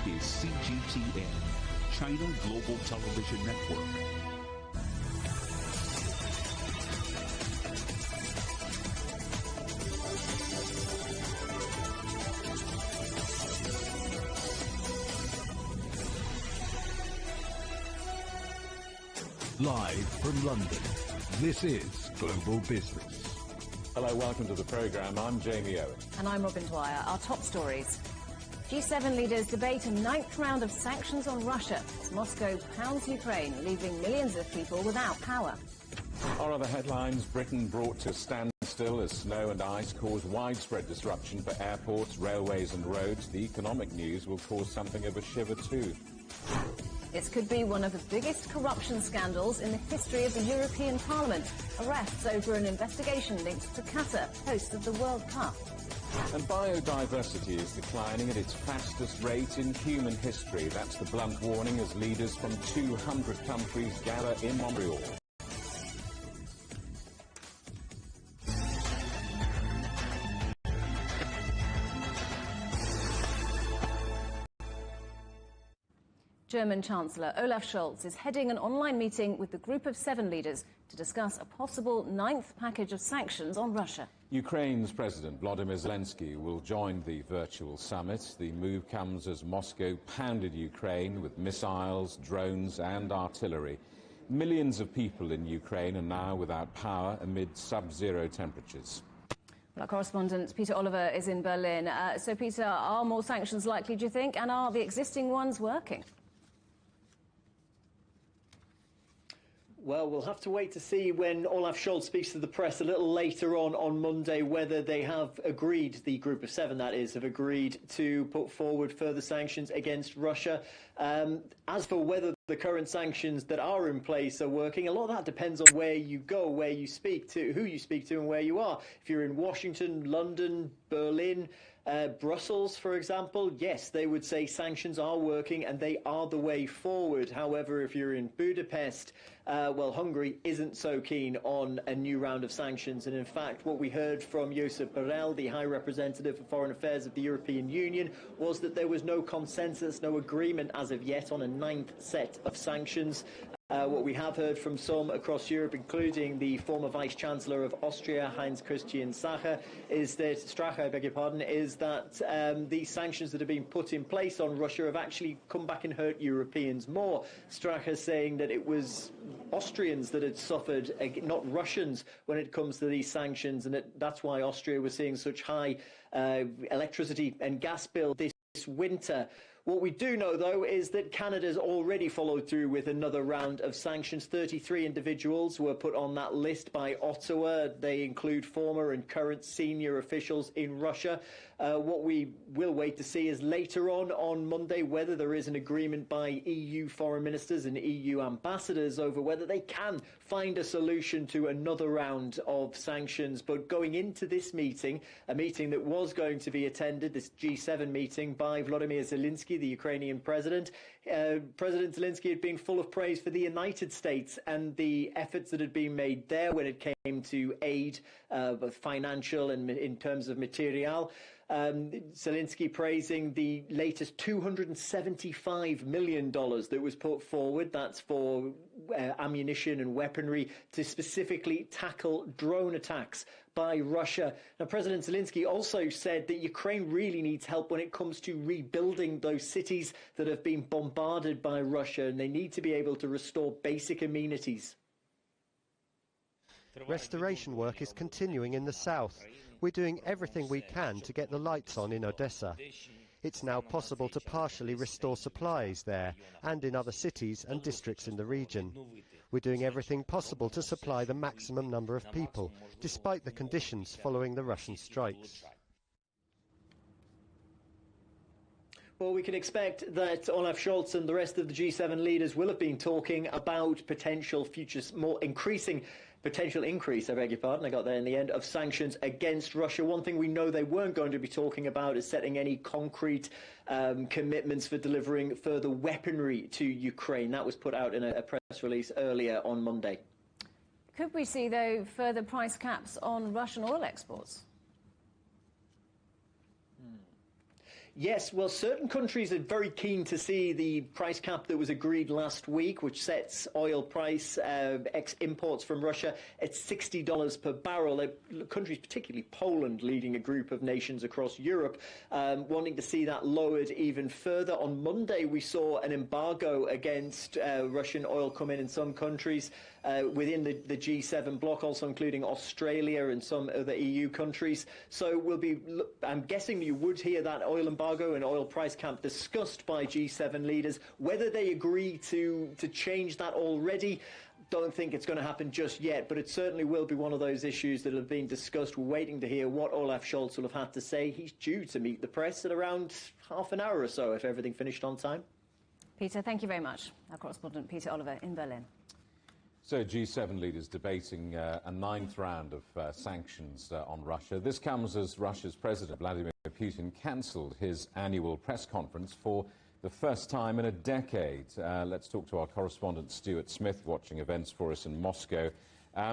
is CGTN, China Global Television Network. Live from London, this is Global Business. Hello, welcome to the programme. I'm Jamie Owen. And I'm Robin Dwyer. Our top stories. G7 leaders debate a ninth round of sanctions on Russia as Moscow pounds Ukraine, leaving millions of people without power. Our other headlines: Britain brought to standstill as snow and ice cause widespread disruption for airports, railways and roads. The economic news will cause something of a shiver too. This could be one of the biggest corruption scandals in the history of the European Parliament. Arrests over an investigation linked to Qatar, host of the World Cup. And biodiversity is declining at its fastest rate in human history. That's the blunt warning as leaders from 200 countries gather in Montreal. German Chancellor Olaf Scholz is heading an online meeting with the Group of 7 leaders to discuss a possible 9th package of sanctions on Russia. Ukraine's President Volodymyr Zelensky will join the virtual summit. The move comes as Moscow pounded Ukraine with missiles, drones and artillery. Millions of people in Ukraine are now without power amid sub-zero temperatures. Well, our correspondent Peter Oliver is in Berlin. So, Peter, are more sanctions likely, do you think, and are the existing ones working? Well, we'll have to wait to see when Olaf Scholz speaks to the press a little later on Monday whether they have agreed, the Group of 7 that is, have agreed to put forward further sanctions against Russia. As for whether the current sanctions that are in place are working, a lot of that depends on where you go, where you speak to, who you speak to and where you are. If you're in Washington, London, Berlin, Brussels, for example, yes, they would say sanctions are working and they are the way forward. However, if you're in Budapest, well, Hungary isn't so keen on a new round of sanctions. And in fact, what we heard from Josep Borrell, the High Representative for Foreign Affairs of the European Union, was that there was no consensus, no agreement as of yet on a 9th set of sanctions. What we have heard from some across Europe, including the former Vice-Chancellor of Austria, Heinz-Christian Strache, is that these sanctions that have been put in place on Russia have actually come back and hurt Europeans more. Strache saying that it was Austrians that had suffered, not Russians, when it comes to these sanctions, and that's why Austria was seeing such high electricity and gas bill this winter. What we do know, though, is that Canada's already followed through with another round of sanctions. 33 individuals were put on that list by Ottawa. They include former and current senior officials in Russia. What we will wait to see is later on Monday whether there is an agreement by EU foreign ministers and EU ambassadors over whether they can find a solution to another round of sanctions. But going into this meeting, a meeting that was going to be attended, this G7 meeting, by Volodymyr Zelensky, the Ukrainian president, President Zelensky had been full of praise for the United States and the efforts that had been made there when it came to aid, both financial and in terms of material. Zelensky praising the latest $275 million that was put forward. That's for ammunition and weaponry to specifically tackle drone attacks by Russia. Now, President Zelensky also said that Ukraine really needs help when it comes to rebuilding those cities that have been bombarded by Russia, and they need to be able to restore basic amenities. Restoration work is continuing in the south. We're doing everything we can to get the lights on in Odessa. It's now possible to partially restore supplies there and in other cities and districts in the region. We're doing everything possible to supply the maximum number of people, despite the conditions following the Russian strikes. Well, we can expect that Olaf Scholz and the rest of the G7 leaders will have been talking about potential futures, potential increase, I beg your pardon, I got there in the end, of sanctions against Russia. One thing we know they weren't going to be talking about is setting any concrete commitments for delivering further weaponry to Ukraine. That was put out in a press release earlier on Monday. Could we see, though, further price caps on Russian oil exports? Yes, well, certain countries are very keen to see the price cap that was agreed last week, which sets oil price imports from Russia at $60 per barrel. Countries, particularly Poland, leading a group of nations across Europe, wanting to see that lowered even further. On Monday, we saw an embargo against Russian oil come in some countries within the G7 bloc, also including Australia and some other EU countries. So I'm guessing you would hear that oil embargo and oil price cap discussed by G7 leaders. Whether they agree to change that already, don't think it's going to happen just yet, but it certainly will be one of those issues that have been discussed. We're waiting to hear what Olaf Scholz will have had to say. He's due to meet the press at around half an hour or so, if everything finished on time. Peter, thank you very much. Our correspondent Peter Oliver in Berlin. So G7 leaders debating a ninth round of sanctions on Russia. This comes as Russia's President Vladimir Putin cancelled his annual press conference for the first time in a decade. Let's talk to our correspondent Stuart Smith, watching events for us in Moscow.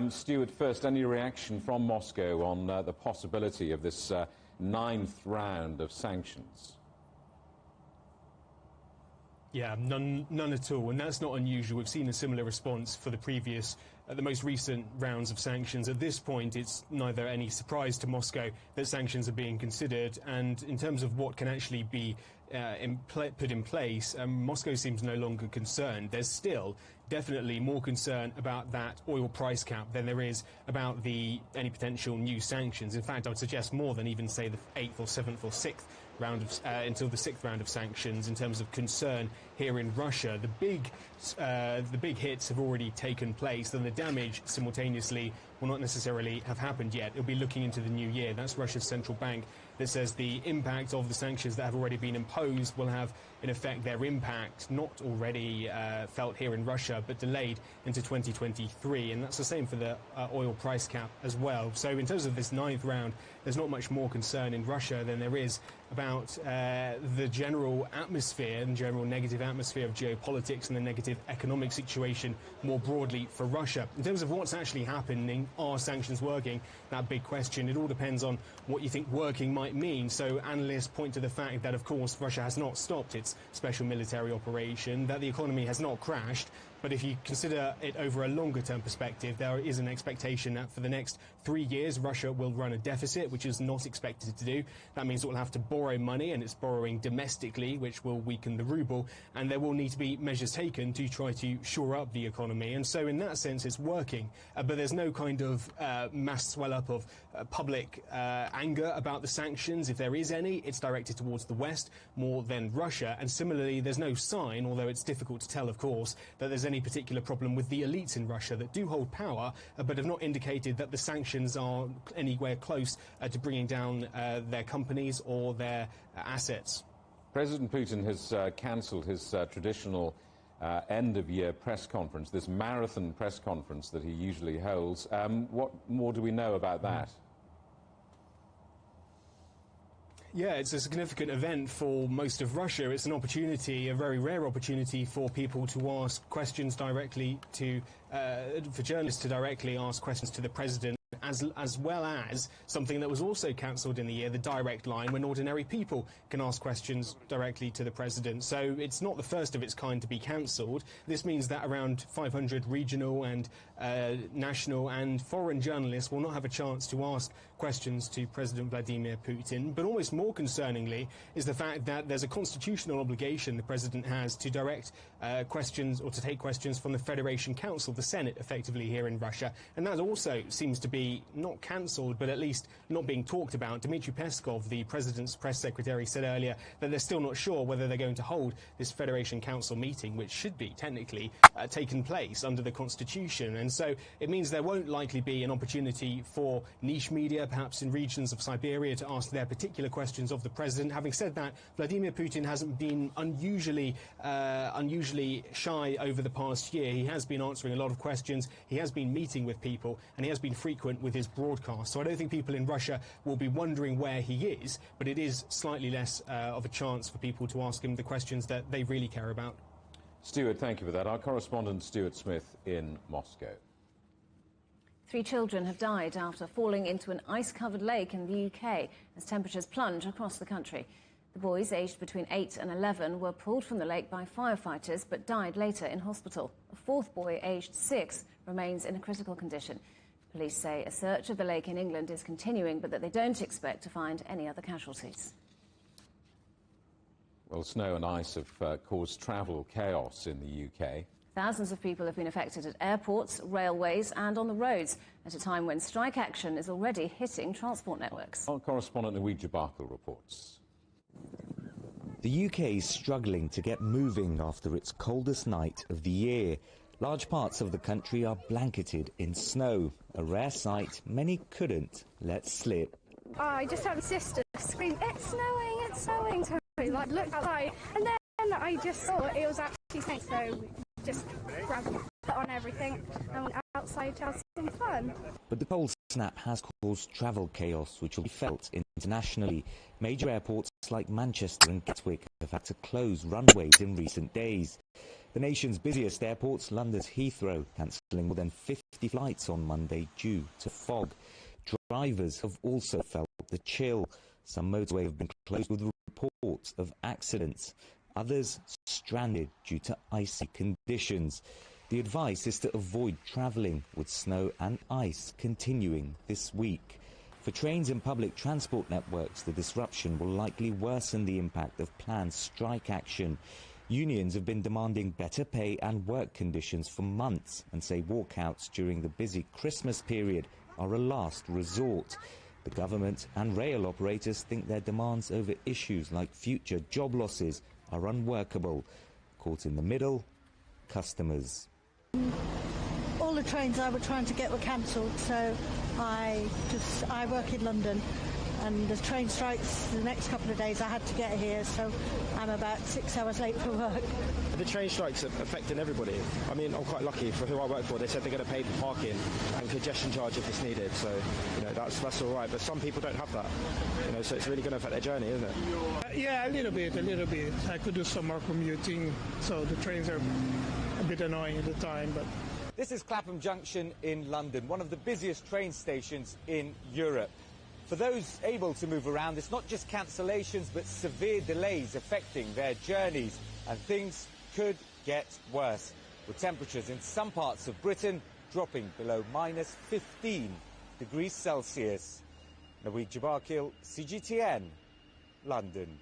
Stuart, first, any reaction from Moscow on the possibility of this ninth round of sanctions? Yeah, none at all, and that's not unusual. We've seen a similar response for the most recent rounds of sanctions. At this point, it's neither any surprise to Moscow that sanctions are being considered, and in terms of what can actually be put in place, Moscow seems no longer concerned. There's still definitely more concern about that oil price cap than there is about any potential new sanctions. In fact, I would suggest more than even, say, the 8th or 7th or 6th round of, until the 6th round of sanctions in terms of concern here in Russia. The big hits have already taken place, and the damage simultaneously will not necessarily have happened yet. It'll be looking into the new year. That's Russia's central bank that says the impact of the sanctions that have already been imposed will have, in effect, their impact not already felt here in Russia, but delayed into 2023. And that's the same for the oil price cap as well. So in terms of this ninth round, there's not much more concern in Russia than there is about the general atmosphere and general negative atmosphere of geopolitics and the negative economic situation more broadly for Russia. In terms of what's actually happening, are sanctions working? That big question. It all depends on what you think working might mean. So analysts point to the fact that, of course, Russia has not stopped its special military operation, that the economy has not crashed. But if you consider it over a longer-term perspective, there is an expectation that for the next 3 years, Russia will run a deficit, which is not expected to do. That means it will have to borrow money, and it's borrowing domestically, which will weaken the ruble. And there will need to be measures taken to try to shore up the economy. And so in that sense, it's working. But there's no kind of mass swell-up of public anger about the sanctions. If there is any, it's directed towards the West more than Russia. And similarly, there's no sign, although it's difficult to tell, of course, that there's any particular problem with the elites in Russia that do hold power, but have not indicated that the sanctions are anywhere close to bringing down their companies or their assets. President Putin has cancelled his traditional end-of-year press conference, this marathon press conference that he usually holds. What more do we know about that? Yeah, it's a significant event for most of Russia. It's an opportunity, a very rare opportunity for people to ask questions directly to, for journalists to directly ask questions to the president, as well as something that was also cancelled in the year, the direct line, when ordinary people can ask questions directly to the president. So it's not the first of its kind to be cancelled. This means that around 500 regional and national and foreign journalists will not have a chance to ask questions to President Vladimir Putin. But almost more concerningly is the fact that there's a constitutional obligation the president has to direct questions, or to take questions from the Federation Council, the Senate, effectively, here in Russia. And that also seems to be not cancelled, but at least not being talked about. Dmitry Peskov, the president's press secretary, said earlier that they're still not sure whether they're going to hold this Federation Council meeting, which should be technically taken place under the Constitution. And so it means there won't likely be an opportunity for niche media, perhaps in regions of Siberia, to ask their particular questions of the president. Having said that, Vladimir Putin hasn't been unusually shy over the past year. He has been answering a lot of questions. He has been meeting with people, and he has been frequent with his broadcast. So I don't think people in Russia will be wondering where he is, but it is slightly less of a chance for people to ask him the questions that they really care about. Stuart, thank you for that. Our correspondent Stuart Smith in Moscow. 3 children have died after falling into an ice-covered lake in the UK as temperatures plunge across the country. The boys, aged between 8 and 11, were pulled from the lake by firefighters but died later in hospital. A fourth boy, aged 6, remains in a critical condition. Police say a search of the lake in England is continuing, but that they don't expect to find any other casualties. Well, snow and ice have caused travel chaos in the UK. Thousands of people have been affected at airports, railways and on the roads at a time when strike action is already hitting transport networks. Our correspondent Louis Jabarkil reports. The UK is struggling to get moving after its coldest night of the year. Large parts of the country are blanketed in snow, a rare sight many couldn't let slip. I just had a sister scream, it's snowing to me, like, look outside. And then I just saw it was actually snowing, so just grabbed it, put on everything and went outside to have some fun. But the cold snap has caused travel chaos, which will be felt internationally. Major airports like Manchester and Gatwick have had to close runways in recent days. The nation's busiest airports, London's Heathrow, cancelling more than 50 flights on Monday due to fog. Drivers have also felt the chill. Some motorways have been closed with reports of accidents. Others stranded due to icy conditions. The advice is to avoid travelling, with snow and ice continuing this week. For trains and public transport networks, the disruption will likely worsen the impact of planned strike action. Unions have been demanding better pay and work conditions for months and say walkouts during the busy Christmas period are a last resort. The government and rail operators think their demands over issues like future job losses are unworkable. Caught in the middle, customers. All the trains I were trying to get were cancelled, so I work in London, and the train strikes the next couple of days. I had to get here, so I'm about 6 hours late for work. The train strikes are affecting everybody. I mean, I'm quite lucky for who I work for. They said they're going to pay for parking and congestion charge if it's needed, so that's all right. But some people don't have that, so it's really going to affect their journey, isn't it? Yeah, a little bit. I could do some more commuting, so the trains are a bit annoying at the time, but. This is Clapham Junction in London, one of the busiest train stations in Europe. For those able to move around, it's not just cancellations but severe delays affecting their journeys, and things could get worse, with temperatures in some parts of Britain dropping below minus 15 degrees Celsius. Louis Jabarkil, CGTN, London.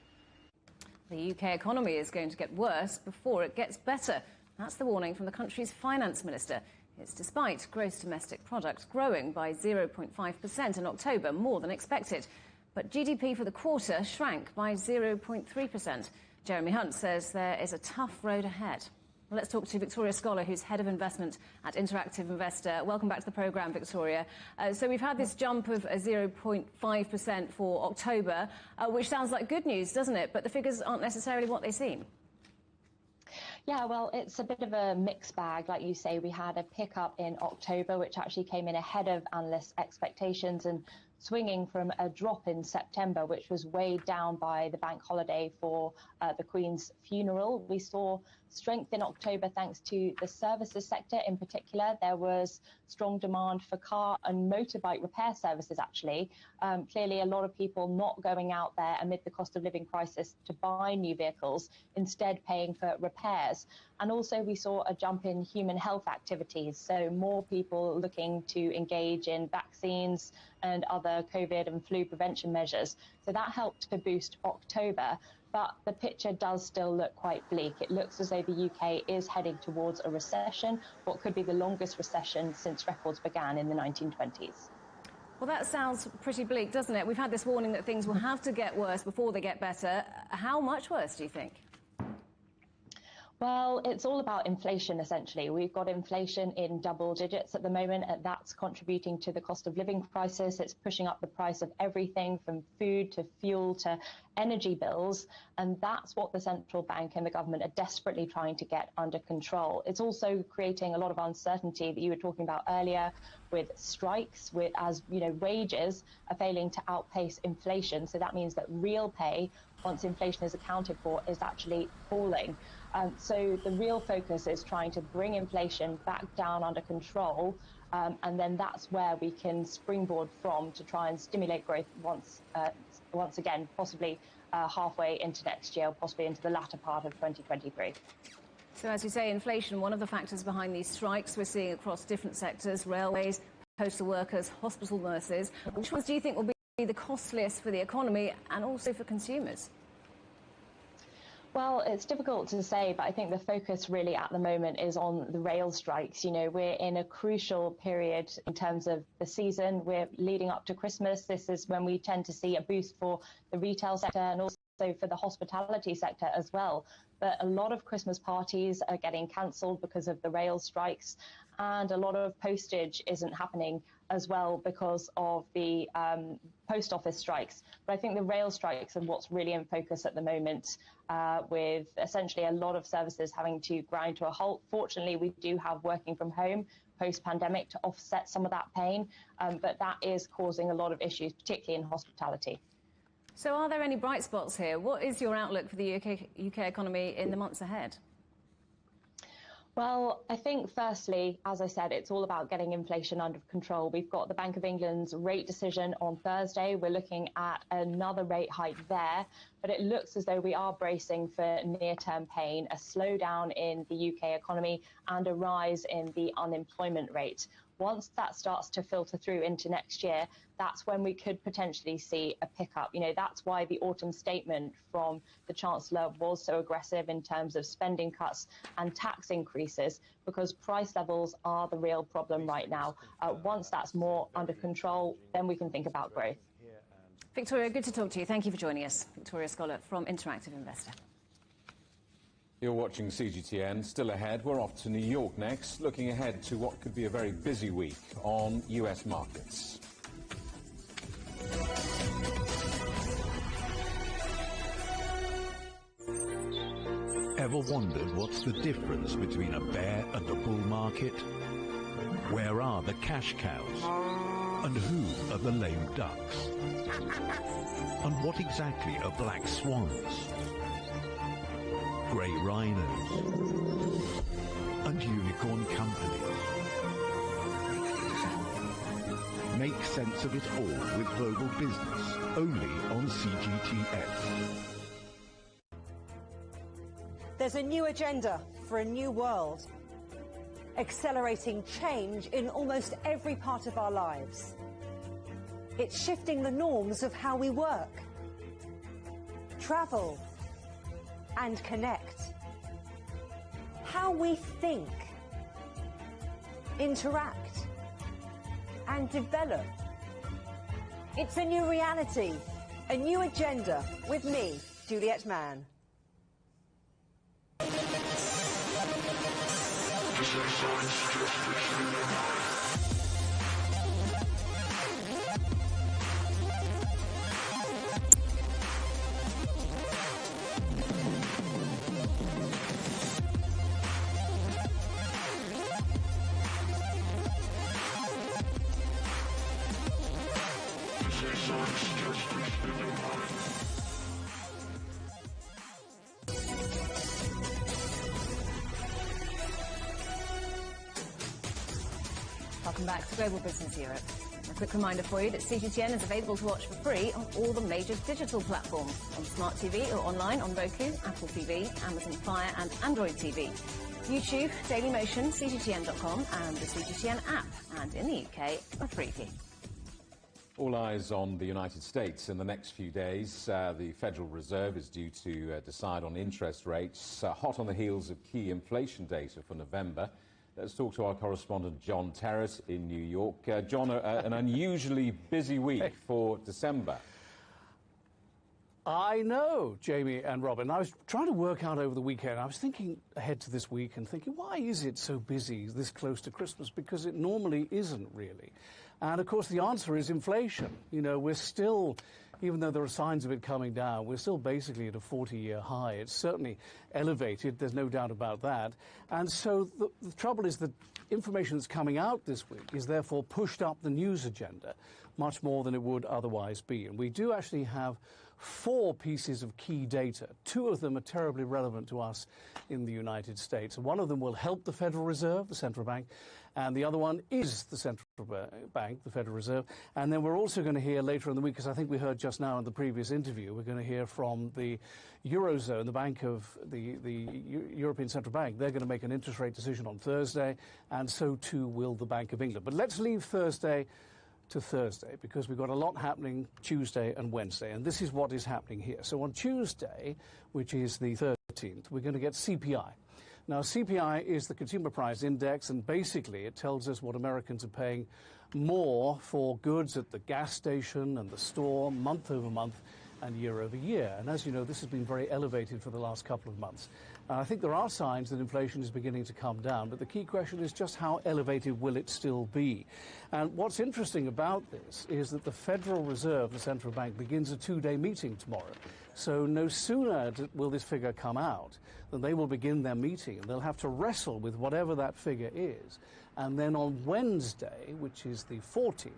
The UK economy is going to get worse before it gets better. That's the warning from the country's finance minister. It's despite gross domestic product growing by 0.5% in October, more than expected. But GDP for the quarter shrank by 0.3%. Jeremy Hunt says there is a tough road ahead. Well, let's talk to Victoria Scholar, who's Head of Investment at Interactive Investor. Welcome back to the programme, Victoria. So we've had this jump of 0.5% for October, which sounds like good news, doesn't it? But the figures aren't necessarily what they seem. Yeah, well, it's a bit of a mixed bag. Like you say, we had a pickup in October, which actually came in ahead of analyst expectations and swinging from a drop in September, which was weighed down by the bank holiday for the Queen's funeral. We saw strength in October thanks to the services sector in particular. There was strong demand for car and motorbike repair services, actually. Clearly, a lot of people not going out there amid the cost of living crisis to buy new vehicles, instead paying for repairs. And also we saw a jump in human health activities, so more people looking to engage in vaccines and other COVID and flu prevention measures. So that helped to boost October. But the picture does still look quite bleak. It looks as though the UK is heading towards a recession, what could be the longest recession since records began in the 1920s. Well, that sounds pretty bleak, doesn't it? We've had this warning that things will have to get worse before they get better. How much worse, do you think? Well, it's all about inflation, essentially. We've got inflation in double digits at the moment, and that's contributing to the cost of living crisis. It's pushing up the price of everything from food to fuel to energy bills. And that's what the central bank and the government are desperately trying to get under control. It's also creating a lot of uncertainty that you were talking about earlier with strikes, as wages are failing to outpace inflation. So that means that real pay, once inflation is accounted for, is actually falling. So the real focus is trying to bring inflation back down under control, and then that's where we can springboard from to try and stimulate growth once again, possibly halfway into next year, possibly into the latter part of 2023. So as you say, inflation, one of the factors behind these strikes we're seeing across different sectors, railways, postal workers, hospital nurses. Which ones do you think will be the costliest for the economy and also for consumers? Well, it's difficult to say, but I think the focus really at the moment is on the rail strikes. You know, we're in a crucial period in terms of the season. We're leading up to Christmas. This is when we tend to see a boost for the retail sector and also for the hospitality sector as well. But a lot of Christmas parties are getting cancelled because of the rail strikes, and a lot of postage isn't happening as well because of the post office strikes. But I think the rail strikes are what's really in focus at the moment, with essentially a lot of services having to grind to a halt. Fortunately, we do have working from home post-pandemic to offset some of that pain, but that is causing a lot of issues, particularly in hospitality. So are there any bright spots here? What is your outlook for the UK economy in the months ahead? Well, I think firstly, as I said, it's all about getting inflation under control. We've got the Bank of England's rate decision on Thursday. We're looking at another rate hike there, but it looks as though we are bracing for near-term pain, a slowdown in the UK economy and a rise in the unemployment rate. Once that starts to filter through into next year, that's when we could potentially see a pickup. You know, that's why the autumn statement from the Chancellor was so aggressive in terms of spending cuts and tax increases, because price levels are the real problem right now. Once that's more under control, then we can think about growth. Victoria, good to talk to you. Thank you for joining us. Victoria Scollett from Interactive Investor. You're watching CGTN. Still ahead, we're off to New York next, looking ahead to what could be a very busy week on US markets. Ever wondered what's the difference between a bear and a bull market? Where are the cash cows? And who are the lame ducks? And what exactly are black swans? Grey rhinos? And unicorn companies? Make sense of it all with Global Business, only on CGTN. There's a new agenda for a new world, accelerating change in almost every part of our lives. It's shifting the norms of how we work, travel, and connect. How we think, interact, and develop. It's a new reality, a new agenda with me, Juliet Mann. Welcome back to Global Business Europe. A quick reminder for you that CGTN is available to watch for free on all the major digital platforms, on Smart TV or online on Roku, Apple TV, Amazon Fire and Android TV, YouTube, Dailymotion, CGTN.com and the CGTN app, and in the UK for Freeview. All eyes on the United States in the next few days. The Federal Reserve is due to decide on interest rates, hot on the heels of key inflation data for November. Let's talk to our correspondent John Terrace in New York. John, an unusually busy week for December. I know, Jamie and Robin. I was trying to work out over the weekend. I was thinking ahead to this week and thinking, why is it so busy this close to Christmas? Because it normally isn't really. And, of course, the answer is inflation. You know, we're still, even though there are signs of it coming down, we're still basically at a 40-year high. It's certainly elevated. There's no doubt about that. And so the trouble is that information that's coming out this week is therefore pushed up the news agenda much more than it would otherwise be. And we do actually have 4 pieces of key data. 2 of them are terribly relevant to us in the United States. One of them will help the Federal Reserve, the central bank, and the other one is the central Bank, the Federal Reserve, and then we're also going to hear later in the week, because I think we heard just now in the previous interview, we're going to hear from the Eurozone, the Bank of the European Central Bank. They're going to make an interest rate decision on Thursday, and so too will the Bank of England. But let's leave Thursday to Thursday, because we've got a lot happening Tuesday and Wednesday, and this is what is happening here. So on Tuesday, which is the 13th, we're going to get CPI. Now, CPI is the Consumer Price Index, and basically it tells us what Americans are paying more for goods at the gas station and the store, month over month and year over year. And as you know, this has been very elevated for the last couple of months. I think there are signs that inflation is beginning to come down, but the key question is just how elevated will it still be? And what's interesting about this is that the Federal Reserve, the central bank, begins a two-day meeting tomorrow. So no sooner will this figure come out than they will begin their meeting, and they'll have to wrestle with whatever that figure is. And then on Wednesday, which is the 14th,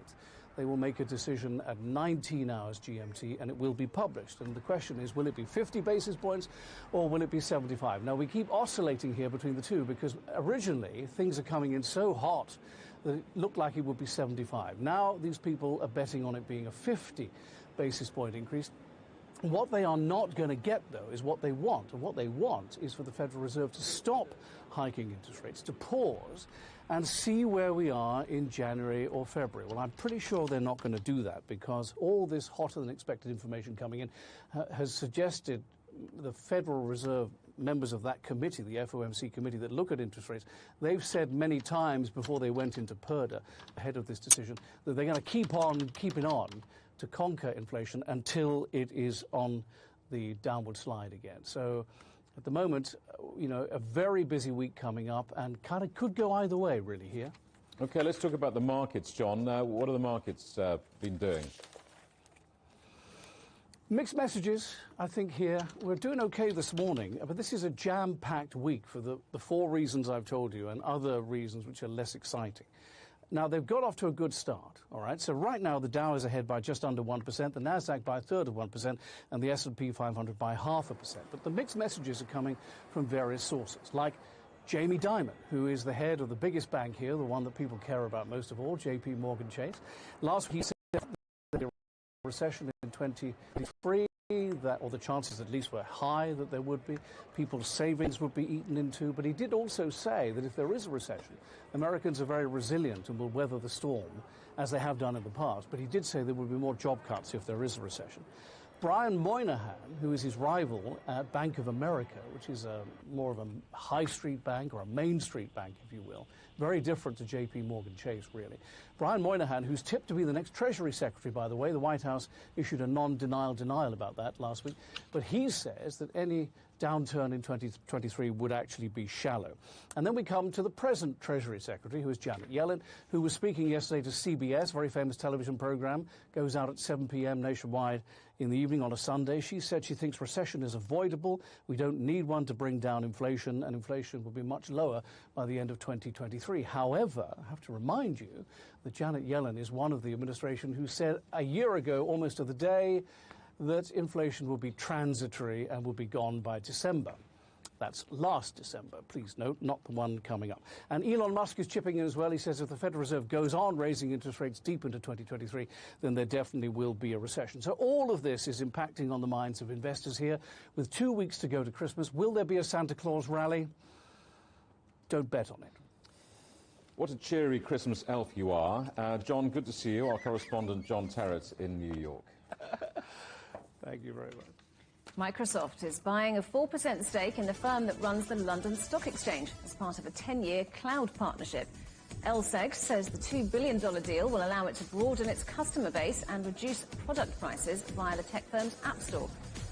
they will make a decision at 19 hours GMT, and it will be published. And the question is, will it be 50 basis points or will it be 75? Now, we keep oscillating here between the two, because originally things are coming in so hot that it looked like it would be 75. Now these people are betting on it being a 50 basis point increase. What they are not going to get, though, is what they want. And what they want is for the Federal Reserve to stop hiking interest rates, to pause and see where we are in January or February. Well, I'm pretty sure they're not going to do that, because all this hotter than expected information coming in has suggested the Federal Reserve members of that committee, the FOMC committee that look at interest rates, they've said many times before they went into PERDA ahead of this decision that they're going to keep on keeping on to conquer inflation until it is on the downward slide again. So at the moment, you know, a very busy week coming up, and kind of could go either way, really, here. OK, let's talk about the markets, John. What have the markets been doing? Mixed messages, I think, here. We're doing OK this morning, but this is a jam-packed week for the four reasons I've told you, and other reasons which are less exciting. Now, they've got off to a good start, all right? So right now, the Dow is ahead by just under 1%, the Nasdaq by a third of 1%, and the S&P 500 by 0.5%. But the mixed messages are coming from various sources, like Jamie Dimon, who is the head of the biggest bank here, the one that people care about most of all, JP Morgan Chase. Last week, he said that there would be a recession in 2023, or the chances at least were high that there would be. People's savings would be eaten into. But he did also say that if there is a recession, Americans are very resilient and will weather the storm, as they have done in the past. But he did say there would be more job cuts if there is a recession. Brian Moynihan, who is his rival at Bank of America, which is more of a high street bank, or a main street bank, if you will, very different to JP Morgan Chase, really. Brian Moynihan, who's tipped to be the next Treasury Secretary, by the way, the White House issued a non-denial denial about that last week, but he says that any downturn in 2023 would actually be shallow. And then we come to the present Treasury Secretary, who is Janet Yellen, who was speaking yesterday to CBS, very famous television program, goes out at 7 p.m. nationwide in the evening on a Sunday. She said she thinks recession is avoidable. We don't need one to bring down inflation, and inflation will be much lower by the end of 2023. However, I have to remind you that Janet Yellen is one of the administration who said a year ago, almost to the day, that inflation will be transitory and will be gone by December. That's last December, please note, not the one coming up. And Elon Musk is chipping in as well. He says if the Federal Reserve goes on raising interest rates deep into 2023, then there definitely will be a recession. So all of this is impacting on the minds of investors here. With 2 weeks to go to Christmas, will there be a Santa Claus rally? Don't bet on it. What a cheery Christmas elf you are. John, good to see you. Our correspondent, John Terrett, in New York. Thank you very much. Microsoft is buying a 4% stake in the firm that runs the London Stock Exchange as part of a 10-year cloud partnership. LSEG says the $2 billion deal will allow it to broaden its customer base and reduce product prices via the tech firm's App Store.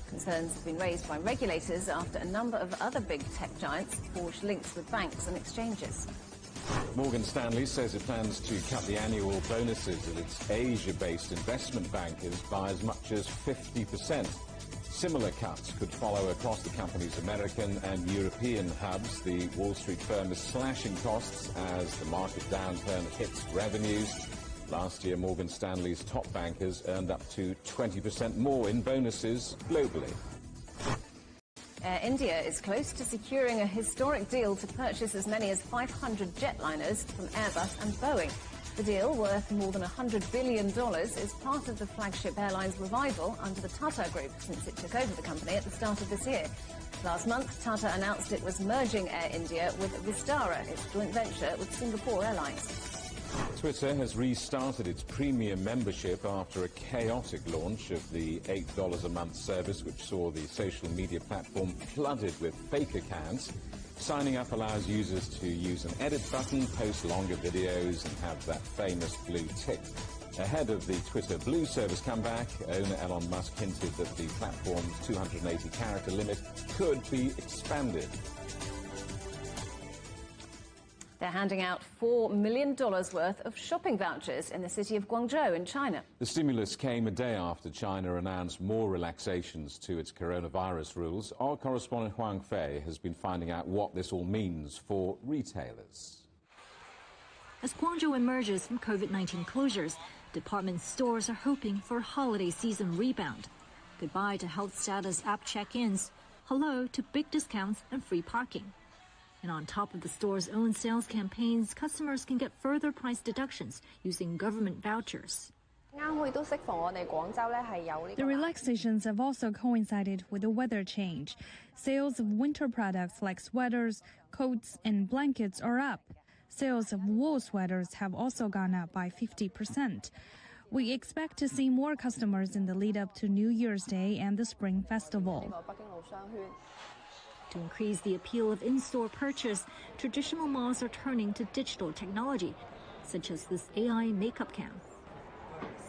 Concerns have been raised by regulators after a number of other big tech giants forged links with banks and exchanges. Morgan Stanley says it plans to cut the annual bonuses of its Asia-based investment bankers by as much as 50%. Similar cuts could follow across the company's American and European hubs. The Wall Street firm is slashing costs as the market downturn hits revenues. Last year, Morgan Stanley's top bankers earned up to 20% more in bonuses globally. Air India is close to securing a historic deal to purchase as many as 500 jetliners from Airbus and Boeing. The deal, worth more than $100 billion, is part of the flagship airline's revival under the Tata Group since it took over the company at the start of this year. Last month, Tata announced it was merging Air India with Vistara, its joint venture with Singapore Airlines. Twitter has restarted its premium membership after a chaotic launch of the $8 a month service, which saw the social media platform flooded with fake accounts. Signing up allows users to use an edit button, post longer videos, and have that famous blue tick. Ahead of the Twitter Blue service comeback, owner Elon Musk hinted that the platform's 280-character limit could be expanded. They're handing out $4 million worth of shopping vouchers in the city of Guangzhou in China. The stimulus came a day after China announced more relaxations to its coronavirus rules. Our correspondent Huang Fei has been finding out what this all means for retailers. As Guangzhou emerges from COVID-19 closures, department stores are hoping for a holiday season rebound. Goodbye to health status app check-ins, hello to big discounts and free parking. And on top of the store's own sales campaigns, customers can get further price deductions using government vouchers. The relaxations have also coincided with the weather change. Sales of winter products like sweaters, coats, and blankets are up. Sales of wool sweaters have also gone up by 50%. We expect to see more customers in the lead-up to New Year's Day and the Spring Festival. To increase the appeal of in-store purchase, traditional malls are turning to digital technology, such as this AI makeup cam.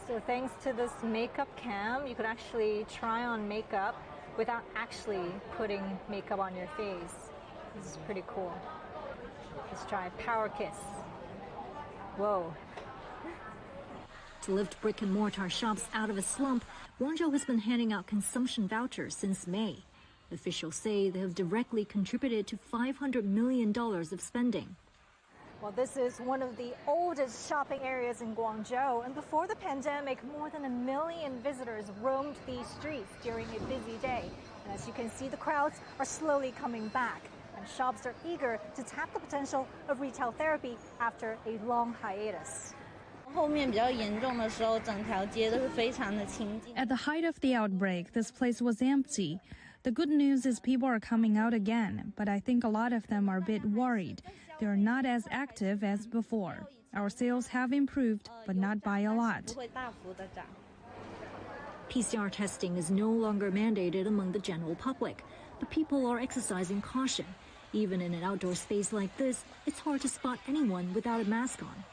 So thanks to this makeup cam, you could actually try on makeup without actually putting makeup on your face. This is pretty cool. Let's try Power Kiss. Whoa. To lift brick-and-mortar shops out of a slump, Guangzhou has been handing out consumption vouchers since May. Officials say they have directly contributed to $500 million of spending. Well, this is one of the oldest shopping areas in Guangzhou, and before the pandemic, more than 1 million visitors roamed these streets during a busy day. And as you can see, the crowds are slowly coming back, and shops are eager to tap the potential of retail therapy after a long hiatus. At the height of the outbreak, this place was empty. The good news is people are coming out again, but I think a lot of them are a bit worried. They're not as active as before. Our sales have improved, but not by a lot. PCR testing is no longer mandated among the general public, but people are exercising caution. Even in an outdoor space like this, it's hard to spot anyone without a mask on.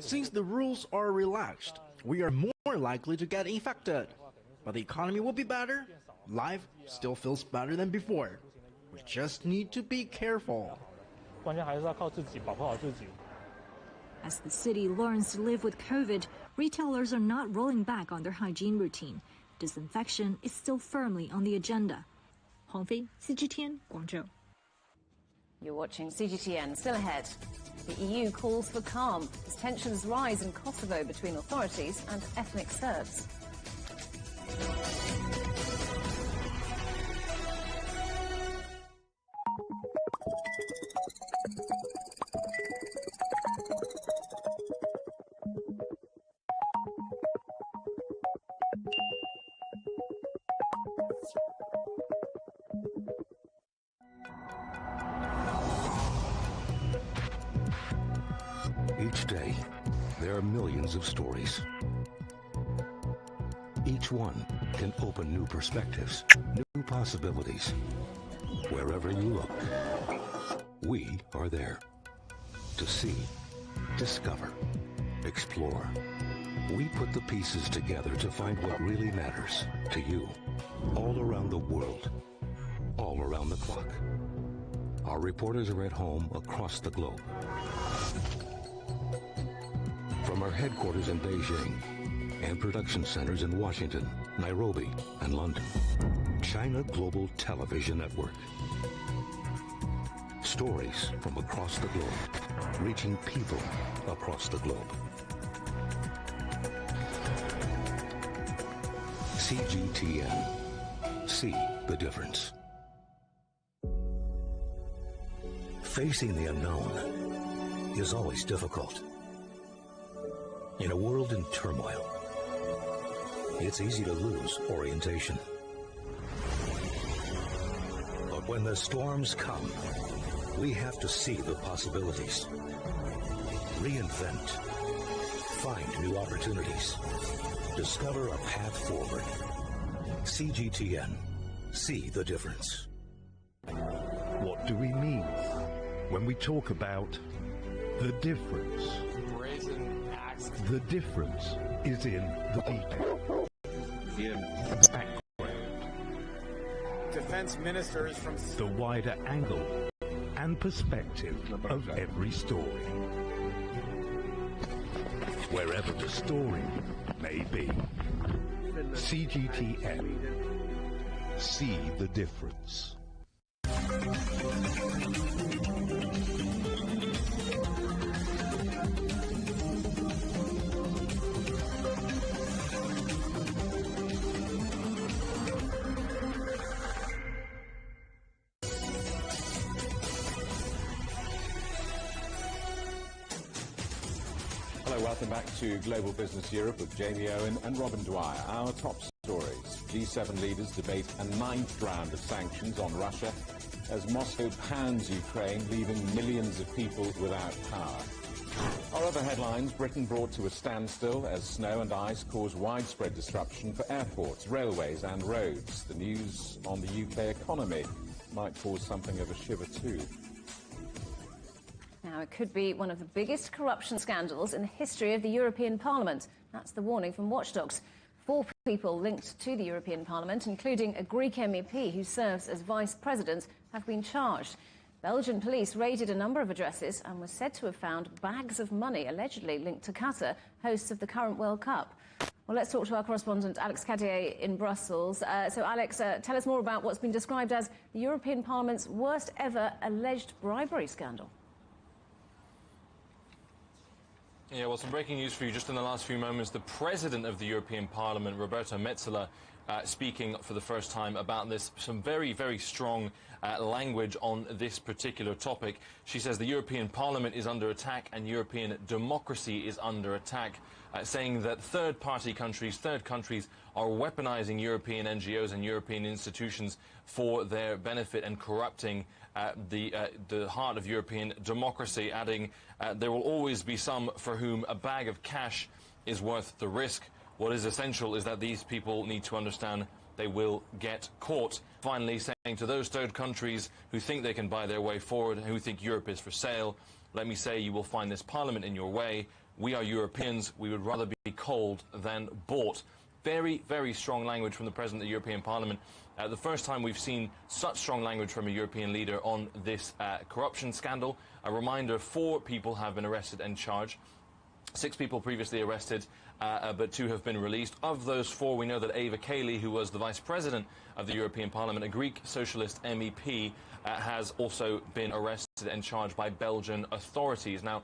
Since the rules are relaxed, we are more likely to get infected. But the economy will be better. Life still feels better than before. We just need to be careful. As the city learns to live with COVID, retailers are not rolling back on their hygiene routine. Disinfection is still firmly on the agenda. Hong Fei, CGTN, Guangzhou. You're watching CGTN. Still ahead. The EU calls for calm as tensions rise in Kosovo between authorities and ethnic Serbs. Each day, there are millions of stories. Each one can open new perspectives, new possibilities. Wherever you look, we are there to see, discover, explore. We put the pieces together to find what really matters to you, all around the world, all around the clock. Our reporters are at home across the globe. From our headquarters in Beijing and production centers in Washington, Nairobi, and London, China Global Television Network. Stories from across the globe, reaching people across the globe. CGTN. See the difference. Facing the unknown is always difficult. In a world in turmoil, it's easy to lose orientation. But when the storms come, we have to see the possibilities, reinvent, find new opportunities, discover a path forward. CGTN. See the difference. What do we mean when we talk about the difference? The difference is in the detail. The background. Defense ministers from the wider angle and perspective of every story. Wherever the story may be. CGTN. See the difference. Hello, welcome back to Global Business Europe with Jamie Owen and Robin Dwyer. Our top stories. G7 leaders debate a 9th round of sanctions on Russia as Moscow pounds Ukraine, leaving millions of people without power. Our other headlines: Britain brought to a standstill as snow and ice cause widespread disruption for airports, railways and roads. The news on the UK economy might cause something of a shiver too. Now, it could be one of the biggest corruption scandals in the history of the European Parliament. That's the warning from watchdogs. 4 people linked to the European Parliament, including a Greek MEP who serves as vice president, have been charged. Belgian police raided a number of addresses and was said to have found bags of money allegedly linked to Qatar, hosts of the current World Cup. Well, let's talk to our correspondent, Alex Cadier in Brussels. So, Alex, tell us more about what's been described as the European Parliament's worst ever alleged bribery scandal. Yeah, well, some breaking news for you just in the last few moments. The President of the European Parliament, Roberta Metsola, speaking for the first time about this. Some very, very strong language on this particular topic. She says the European Parliament is under attack and European democracy is under attack, saying that third countries are weaponizing European NGOs and European institutions for their benefit and corrupting the heart of European democracy, adding there will always be some for whom a bag of cash is worth the risk. What is essential is that these people need to understand they will get caught. Finally, saying to those third countries who think they can buy their way forward, who think Europe is for sale, let me say you will find this Parliament in your way. We are Europeans. We would rather be cold than bought. Very, very strong language from the President of the European Parliament. The first time we've seen such strong language from a European leader on this corruption scandal. A reminder, 4 people have been arrested and charged. 6 people previously arrested, but 2 have been released. Of those 4, we know that Eva Kaili, who was the Vice President of the European Parliament, a Greek socialist MEP, has also been arrested and charged by Belgian authorities. Now,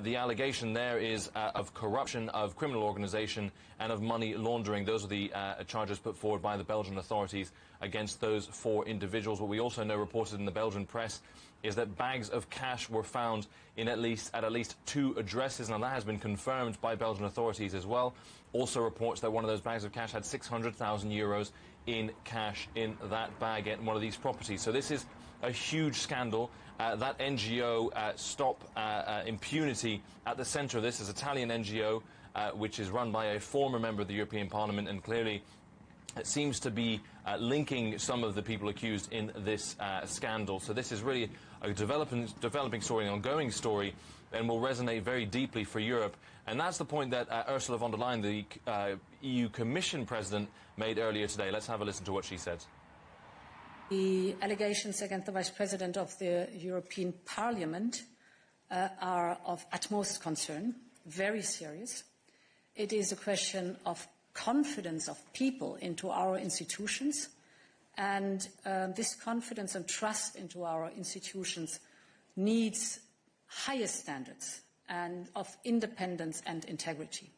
the allegation there is of corruption, of criminal organisation and of money laundering. Those are the charges put forward by the Belgian authorities against those 4 individuals. What we also know, reported in the Belgian press, is that bags of cash were found in at least 2 addresses. Now, that has been confirmed by Belgian authorities as well. Also reports that one of those bags of cash had 600,000 euros in cash in that bag at one of these properties. So this is a huge scandal. That NGO, Stop Impunity, at the centre of this is Italian NGO, which is run by a former member of the European Parliament, and clearly it seems to be linking some of the people accused in this scandal. So this is really a developing story, an ongoing story, and will resonate very deeply for Europe. And that's the point that Ursula von der Leyen, the EU Commission President, made earlier today. Let's have a listen to what she said. The allegations against the Vice President of the European Parliament are of utmost concern, very serious. It is a question of confidence of people into our institutions, and this confidence and trust into our institutions needs highest standards and of independence and integrity.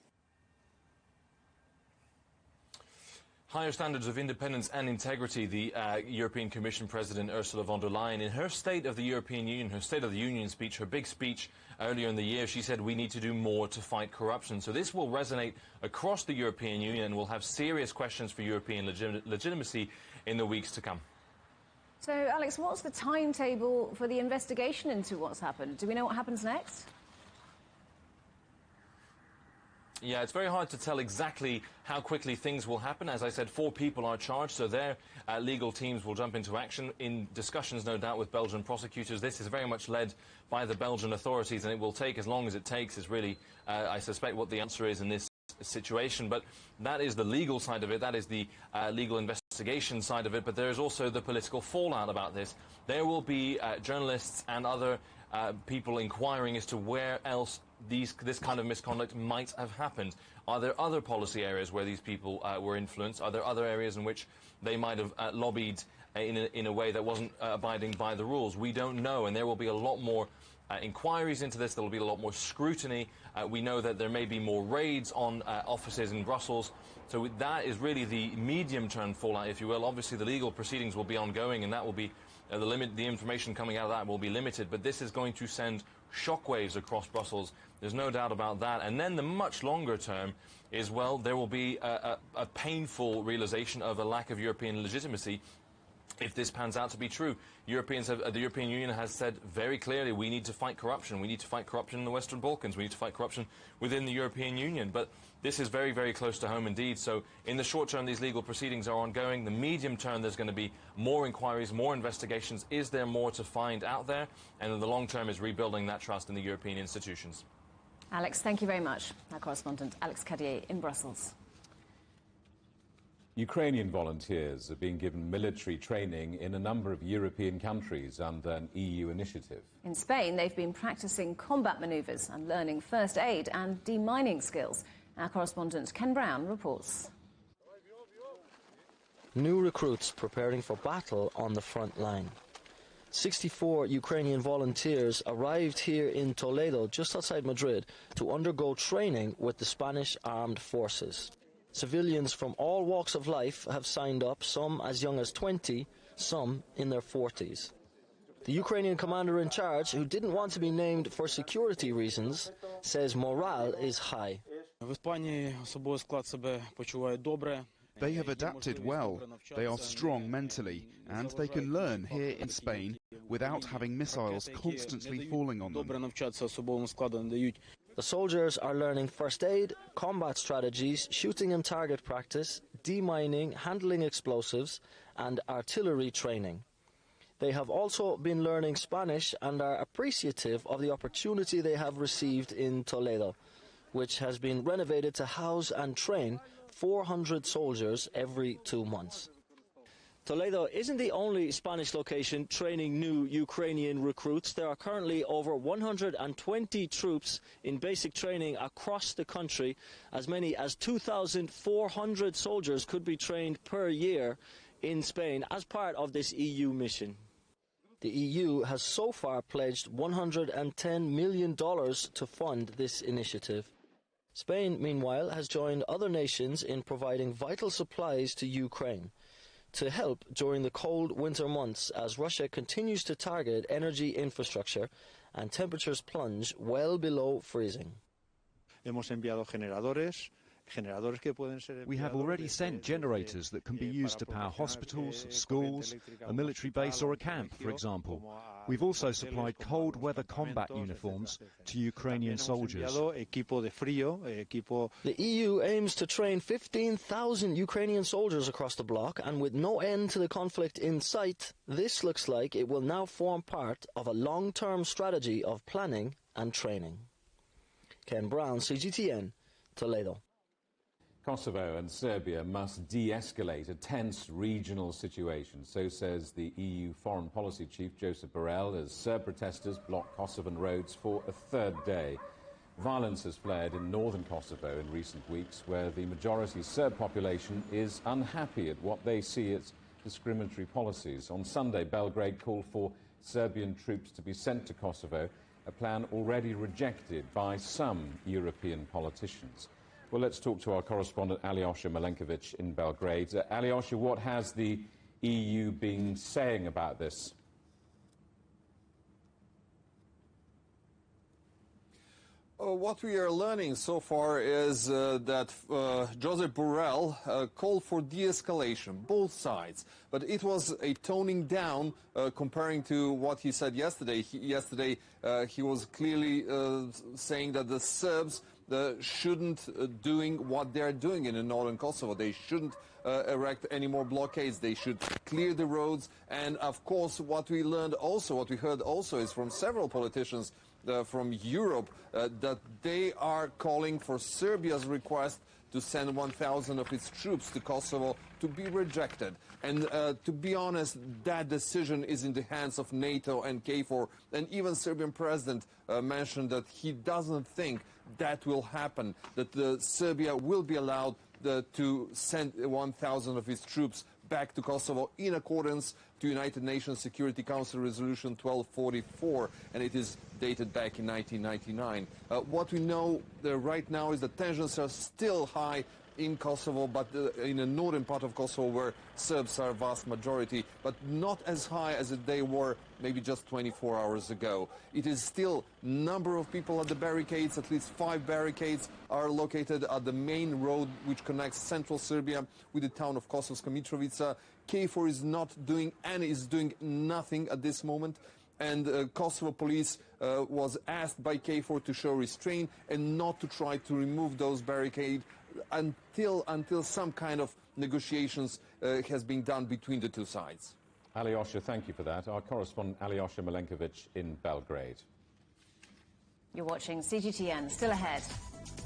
Higher standards of independence and integrity, the European Commission President Ursula von der Leyen, in her State of the European Union, her State of the Union speech, her big speech earlier in the year, she said we need to do more to fight corruption. So this will resonate across the European Union and will have serious questions for European legitimacy in the weeks to come. So, Alex, what's the timetable for the investigation into what's happened? Do we know what happens next? Yeah, it's very hard to tell exactly how quickly things will happen. As I said, 4 people are charged, so their legal teams will jump into action in discussions, no doubt, with Belgian prosecutors. This is very much led by the Belgian authorities, and it will take as long as it takes, is really, I suspect, what the answer is in this situation. But that is the legal side of it, that is the legal investigation side of it, but there is also the political fallout about this. There will be journalists and other people inquiring as to where else this kind of misconduct might have happened. Are there other policy areas where these people were influenced? Are there other areas in which they might have lobbied in a way that wasn't abiding by the rules? We don't know, and there will be a lot more inquiries into this. There will be a lot more scrutiny. We know that there may be more raids on offices in Brussels. So that is really the medium-term fallout, if you will. Obviously, the legal proceedings will be ongoing, and that will be the information coming out of that will be limited. But this is going to send shockwaves across Brussels. There's no doubt about that. And then the much longer term is, well, there will be a painful realization of a lack of European legitimacy if this pans out to be true. The European Union has said very clearly we need to fight corruption. We need to fight corruption in the Western Balkans. We need to fight corruption within the European Union. But this is very, very close to home indeed. So in the short term, these legal proceedings are ongoing. The medium term, there's going to be more inquiries, more investigations. Is there more to find out there? And in the long term is rebuilding that trust in the European institutions. Alex, thank you very much. Our correspondent, Alex Cadier in Brussels. Ukrainian volunteers are being given military training in a number of European countries under an EU initiative. In Spain, they've been practicing combat manoeuvres and learning first aid and demining skills. Our correspondent Ken Brown reports. New recruits preparing for battle on the front line. 64 Ukrainian volunteers arrived here in Toledo, just outside Madrid, to undergo training with the Spanish armed forces. Civilians from all walks of life have signed up, some as young as 20, some in their 40s. The Ukrainian commander in charge, who didn't want to be named for security reasons, says morale is high. They have adapted well. They are strong mentally, and they can learn here in Spain without having missiles constantly falling on them. The soldiers are learning first aid, combat strategies, shooting and target practice, demining, handling explosives, and artillery training. They have also been learning Spanish and are appreciative of the opportunity they have received in Toledo, which has been renovated to house and train 400 soldiers every 2 months. Toledo isn't the only Spanish location training new Ukrainian recruits. There are currently over 120 troops in basic training across the country. As many as 2,400 soldiers could be trained per year in Spain as part of this EU mission. The EU has so far pledged $110 million to fund this initiative. Spain, meanwhile, has joined other nations in providing vital supplies to Ukraine to help during the cold winter months as Russia continues to target energy infrastructure and temperatures plunge well below freezing. We have already sent generators that can be used to power hospitals, schools, a military base or a camp, for example. We've also supplied cold weather combat uniforms to Ukrainian soldiers. The EU aims to train 15,000 Ukrainian soldiers across the bloc, and with no end to the conflict in sight, this looks like it will now form part of a long-term strategy of planning and training. Ken Brown, CGTN, Toledo. Kosovo and Serbia must de-escalate a tense regional situation, so says the EU Foreign Policy Chief Josep Borrell, as Serb protesters block Kosovan roads for a third day. Violence has flared in northern Kosovo in recent weeks, where the majority Serb population is unhappy at what they see as discriminatory policies. On Sunday, Belgrade called for Serbian troops to be sent to Kosovo, a plan already rejected by some European politicians. Well, let's talk to our correspondent Alyosha Milenkovic in Belgrade. Alyosha, what has the EU been saying about this? What we are learning so far is that Josep Borrell called for de-escalation, both sides. But it was a toning down comparing to what he said yesterday. He was clearly saying that the Serbs shouldn't doing what they're doing in the northern Kosovo. They shouldn't erect any more blockades. They should clear the roads. And of course, what we heard also is from several politicians from Europe that they are calling for Serbia's request to send 1,000 of its troops to Kosovo to be rejected. And to be honest, that decision is in the hands of NATO and KFOR. And even Serbian president mentioned that he doesn't think that will happen, that Serbia will be allowed to send 1,000 of its troops back to Kosovo in accordance to United Nations Security Council Resolution 1244, and it is dated back in 1999. What we know right now is that tensions are still high in Kosovo, but in the northern part of Kosovo where Serbs are a vast majority, but not as high as they were maybe just 24 hours ago. It is still number of people at the barricades. At least 5 barricades are located at the main road which connects central Serbia with the town of Kosovska Mitrovica. KFOR is not doing and is doing nothing at this moment. And Kosovo police was asked by KFOR to show restraint and not to try to remove those barricades until some kind of negotiations has been done between the two sides. Alyosha, thank you for that. Our correspondent Alyosha Milenkovic in Belgrade. You're watching CGTN. Still ahead.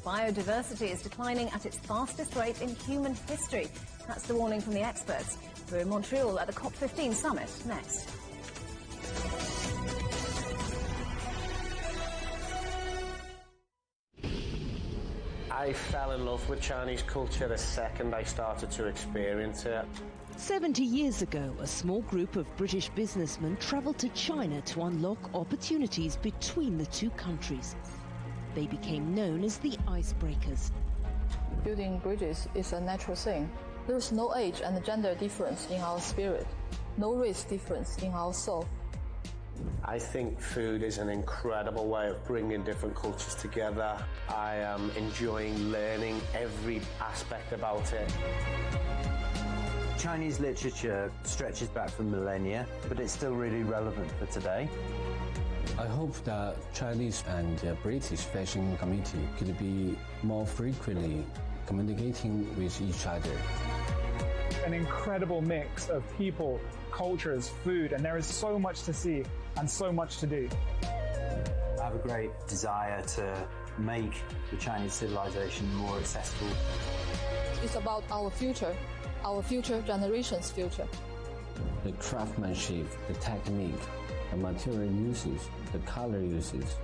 Biodiversity is declining at its fastest rate in human history. That's the warning from the experts. We're in Montreal at the COP15 summit next. I fell in love with Chinese culture the second I started to experience it. 70 years ago, a small group of British businessmen travelled to China to unlock opportunities between the two countries. They became known as the icebreakers. Building bridges is a natural thing. There's no age and gender difference in our spirit, no race difference in our soul. I think food is an incredible way of bringing different cultures together. I am enjoying learning every aspect about it. Chinese literature stretches back for millennia, but it's still really relevant for today. I hope that Chinese and British fashion community could be more frequently communicating with each other. An incredible mix of people, cultures, food, and there is so much to see and so much to do. I have a great desire to make the Chinese civilization more accessible. It's about our future generation's future. The craftsmanship, the technique, the material uses, the color uses.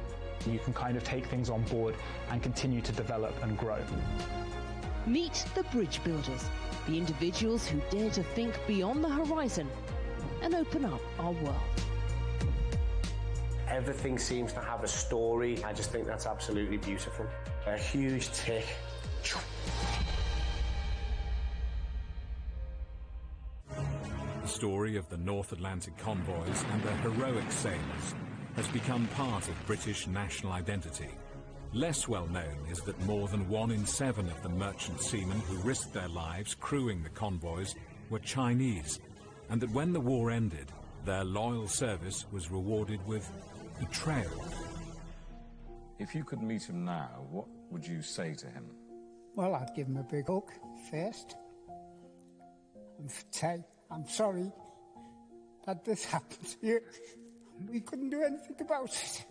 You can kind of take things on board and continue to develop and grow. Meet the bridge builders, the individuals who dare to think beyond the horizon and open up our world. Everything seems to have a story. I just think that's absolutely beautiful. A huge tick. The story of the North Atlantic convoys and their heroic sailors has become part of British national identity. Less well known is that more than 1 in 7 of the merchant seamen who risked their lives crewing the convoys were Chinese, and that when the war ended, their loyal service was rewarded with betrayal. If you could meet him now, what would you say to him? Well, I'd give him a big hug first and say, I'm sorry that this happened to you. We couldn't do anything about it.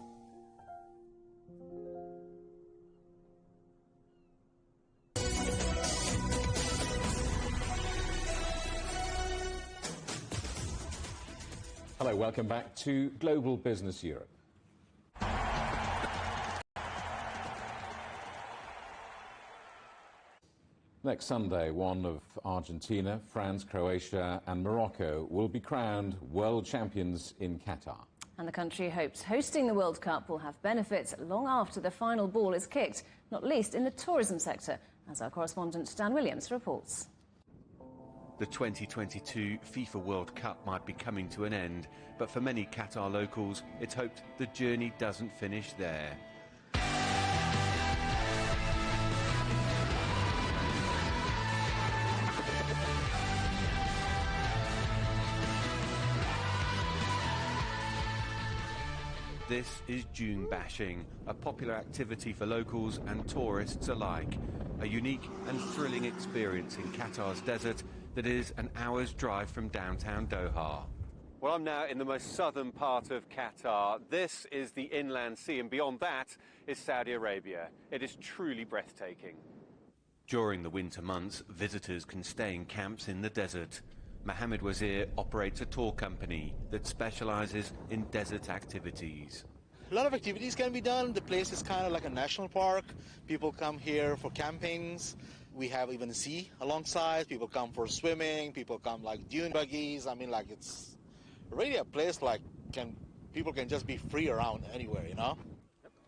Hello, welcome back to Global Business Europe. Next Sunday, one of Argentina, France, Croatia and Morocco will be crowned world champions in Qatar. And the country hopes hosting the World Cup will have benefits long after the final ball is kicked, not least in the tourism sector. as our correspondent Dan Williams reports. The 2022 FIFA World Cup might be coming to an end, but for many Qatar locals, it's hoped the journey doesn't finish there. This is dune bashing, a popular activity for locals and tourists alike. A unique and thrilling experience in Qatar's desert that is an hour's drive from downtown Doha. Well, I'm now in the most southern part of Qatar. This is the inland sea, and beyond that is Saudi Arabia. It is truly breathtaking. During the winter months, visitors can stay in camps in the desert. Mohammed Wazir operates a tour company that specializes in desert activities. A lot of activities can be done. The place is kind of like a national park. People come here for campings. We have even a sea alongside. People come for swimming. People come like dune buggies. I mean, like, it's really a place like people can just be free around anywhere, you know?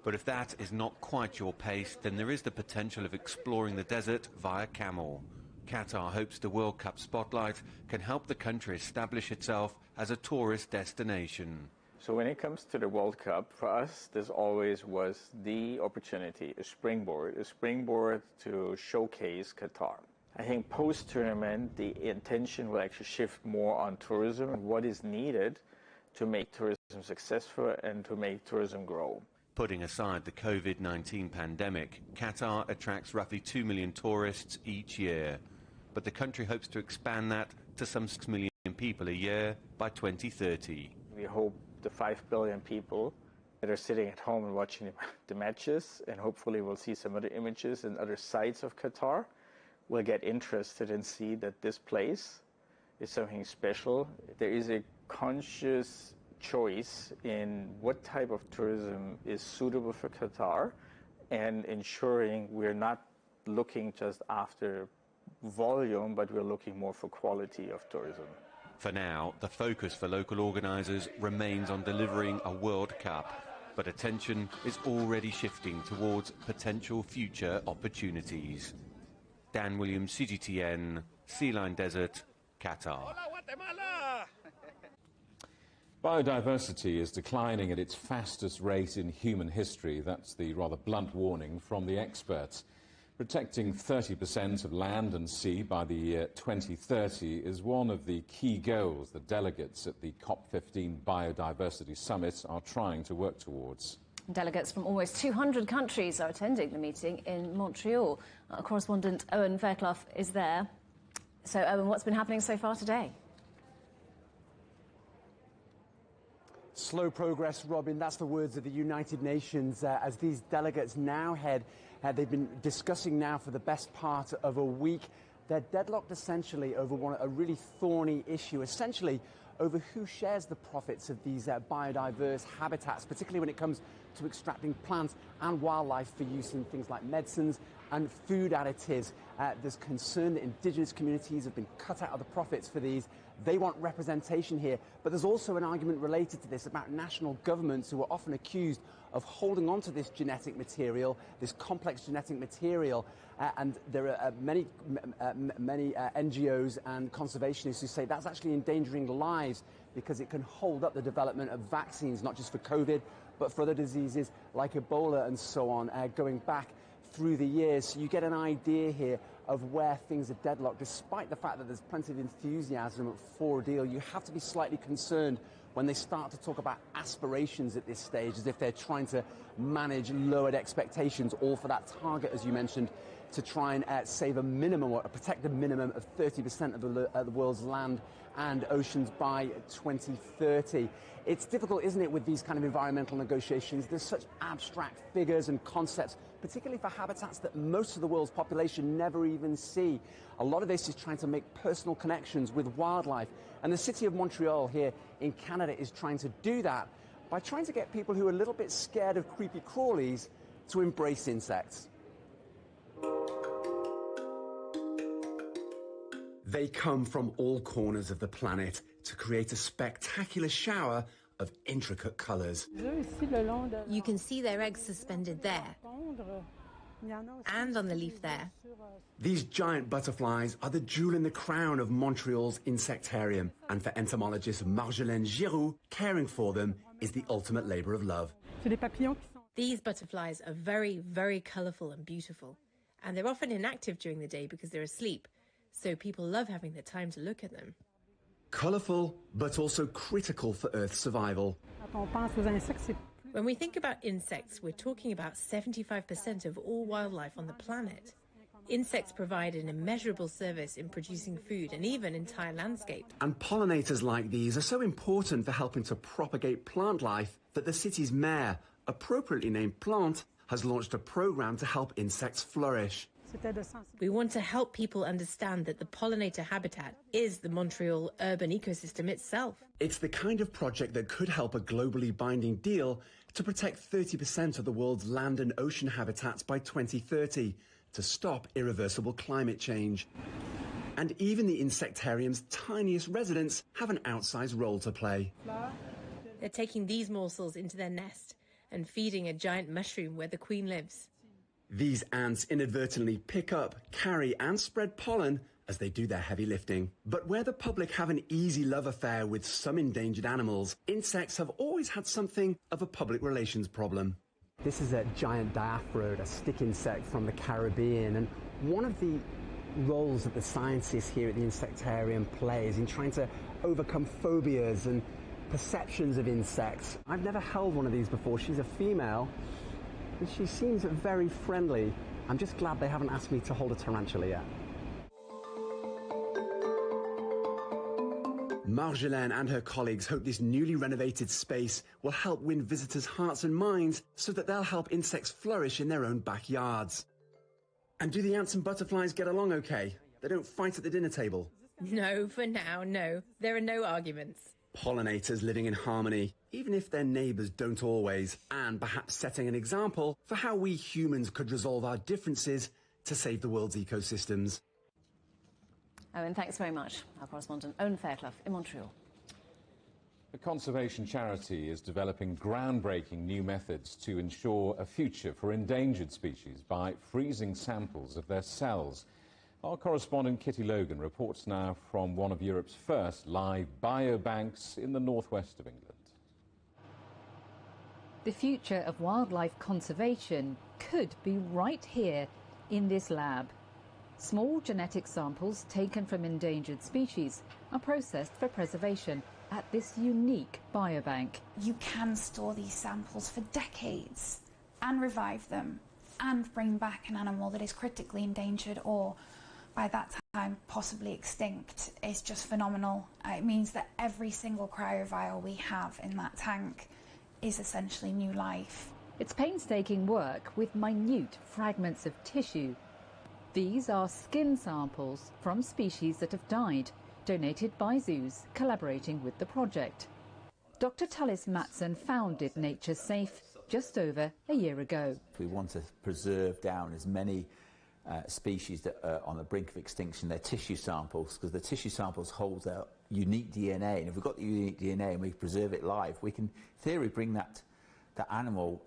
But if that is not quite your pace, then there is the potential of exploring the desert via camel. Qatar hopes the World Cup spotlight can help the country establish itself as a tourist destination. So when it comes to the World Cup, for us, this always was the opportunity, a springboard to showcase Qatar. I think post-tournament, the intention will actually shift more on tourism and what is needed to make tourism successful and to make tourism grow. Putting aside the COVID-19 pandemic, Qatar attracts roughly 2 million tourists each year. But the country hopes to expand that to some 6 million people a year by 2030. We hope the 5 billion people that are sitting at home and watching the matches, and hopefully we'll see some other images and other sites of Qatar, will get interested and see that this place is something special. There is a conscious choice in what type of tourism is suitable for Qatar and ensuring we're not looking just after volume, but we're looking more for quality of tourism. For now, the focus for local organisers remains on delivering a World Cup, but attention is already shifting towards potential future opportunities. Dan Williams, CGTN, Sea Line Desert, Qatar. Biodiversity is declining at its fastest rate in human history. That's the rather blunt warning from the experts. Protecting 30% of land and sea by the year 2030 is one of the key goals the delegates at the COP15 Biodiversity Summit are trying to work towards. Delegates from almost 200 countries are attending the meeting in Montreal. Our correspondent Owen Fairclough is there. So, Owen, what's been happening so far today? Slow progress, Robin. That's the words of the United Nations as these delegates now head. They've been discussing now for the best part of a week. They're deadlocked essentially over a really thorny issue, essentially over who shares the profits of these biodiverse habitats, particularly when it comes to extracting plants and wildlife for use in things like medicines and food additives. There's concern that indigenous communities have been cut out of the profits for these. They want representation here, but there's also an argument related to this about national governments who are often accused of holding on to this genetic material, this complex genetic material, and there are many NGOs and conservationists who say that's actually endangering lives because it can hold up the development of vaccines, not just for COVID, but for other diseases like Ebola and so on, going back through the years. So you get an idea here of where things are deadlocked. Despite the fact that there's plenty of enthusiasm for a deal, you have to be slightly concerned when they start to talk about aspirations at this stage, as if they're trying to manage lowered expectations, all for that target, as you mentioned, to try and save a minimum or protect a minimum of 30% of the world's land and oceans by 2030. It's difficult, isn't it, with these kind of environmental negotiations? There's such abstract figures and concepts, particularly for habitats that most of the world's population never even see. A lot of this is trying to make personal connections with wildlife. And the city of Montreal here in Canada is trying to do that by trying to get people who are a little bit scared of creepy crawlies to embrace insects. They come from all corners of the planet to create a spectacular shower of intricate colours. You can see their eggs suspended there. and on the leaf there. These giant butterflies are the jewel in the crown of Montreal's insectarium, and for entomologist Marjolaine Giroux, caring for them is the ultimate labour of love. These butterflies are very, very colourful and beautiful, and they're often inactive during the day because they're asleep, so people love having the time to look at them. Colourful, but also critical for Earth's survival. When we think about insects, we're talking about 75% of all wildlife on the planet. Insects provide an immeasurable service in producing food and even entire landscapes. And pollinators like these are so important for helping to propagate plant life that the city's mayor, appropriately named Plant, has launched a programme to help insects flourish. We want to help people understand that the pollinator habitat is the Montreal urban ecosystem itself. It's the kind of project that could help a globally binding deal to protect 30% of the world's land and ocean habitats by 2030 to stop irreversible climate change. And even the insectarium's tiniest residents have an outsized role to play. They're taking these morsels into their nest and feeding a giant mushroom where the queen lives. These ants inadvertently pick up, carry and spread pollen as they do their heavy lifting. But where the public have an easy love affair with some endangered animals, insects have always had something of a public relations problem. This is a giant diaphrode, a stick insect from the Caribbean, and one of the roles that the scientists here at the Insectarium play is in trying to overcome phobias and perceptions of insects. I've never held one of these before. She's a female, and she seems very friendly. I'm just glad they haven't asked me to hold a tarantula yet. Marjolaine and her colleagues hope this newly renovated space will help win visitors' hearts and minds so that they'll help insects flourish in their own backyards. And do the ants and butterflies get along okay? They don't fight at the dinner table? No, for now, no. There are no arguments. Pollinators living in harmony, even if their neighbours don't always, and perhaps setting an example for how we humans could resolve our differences to save the world's ecosystems. Owen, thanks very much. Our correspondent Owen Fairclough in Montreal. A conservation charity is developing groundbreaking new methods to ensure a future for endangered species by freezing samples of their cells. Our correspondent Kitty Logan reports now from one of Europe's first live biobanks in the northwest of England. The future of wildlife conservation could be right here in this lab. Small genetic samples taken from endangered species are processed for preservation at this unique biobank. You can store these samples for decades and revive them and bring back an animal that is critically endangered or by that time possibly extinct. It's just phenomenal. It means that every single cryovial we have in that tank is essentially new life. It's painstaking work with minute fragments of tissue. These are skin samples from species that have died, donated by zoos collaborating with the project. Dr. Tullis Matson founded Nature Safe just over a year ago. We want to preserve down as many species that are on the brink of extinction, their tissue samples, because the tissue samples hold their unique DNA, and if we've got the unique DNA and we preserve it live, we can, in theory, bring that animal